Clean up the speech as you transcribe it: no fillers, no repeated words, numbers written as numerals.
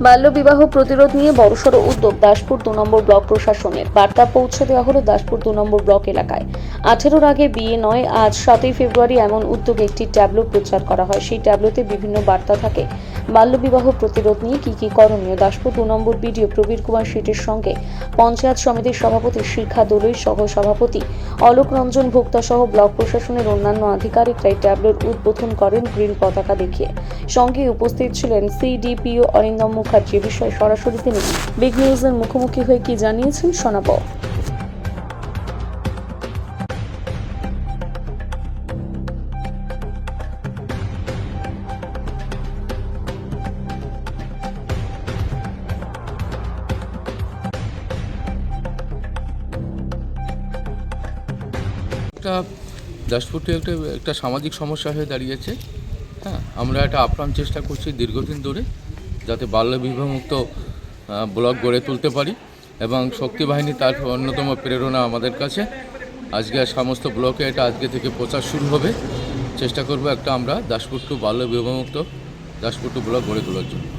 বাল্যবিবাহ প্রতিরোধ নিয়ে বড়সড় উদ্যোগ দাসপুর 2 নম্বর ব্লক প্রশাসনের। বার্তা পৌঁছে দেওয়া হলো দাসপুর 2 নম্বর ব্লক এলাকায়। 18-র আগে বিয়ে নয়, আজ 7ই ফেব্রুয়ারি এমন উদ্যোগে একটি ট্যাবলো প্রচার করা হয়। সেই ট্যাবলোতে বিভিন্ন বার্তা থাকে বাল্যবিবাহ প্রতিরোধ নিয়ে কি করণীয়। দাসপুর 2 নম্বর বিডিও প্রবীর কুমার শেঠের সঙ্গে পঞ্চায়েত সমিতির সভাপতি শিখা দোলই সহ সভাপতি অলোক রঞ্জন ভোক্তা সহ ব্লক প্রশাসনের অন্যান্য আধিকারিকরা এই ট্যাবলোর উদ্বোধন করেন গ্রিন পতাকা দেখিয়ে। সঙ্গে উপস্থিত ছিলেন সিডিপিও অরিন্দম মুখার্জি। বিষয়ে সরাসরি তিনি বিগ নিউজের মুখোমুখি হয়ে কি জানিয়েছেন শোনাবো। দাসপুরটি একটা সামাজিক সমস্যা হয়ে দাঁড়িয়েছে। হ্যাঁ, আমরা একটা আপ্রাণ চেষ্টা করছি দীর্ঘদিন ধরে যাতে বাল্যবিবাহমুক্ত ব্লক গড়ে তুলতে পারি, এবং শক্তি বাহিনী তার অন্যতম প্রেরণা আমাদের কাছে। আজকে সমস্ত ব্লকে এটা আজকে থেকে প্রচার শুরু হবে। চেষ্টা করব একটা আমরা দাসপুর টু বাল্যবিবাহমুক্ত দাসপুর টু ব্লক গড়ে তোলার জন্য।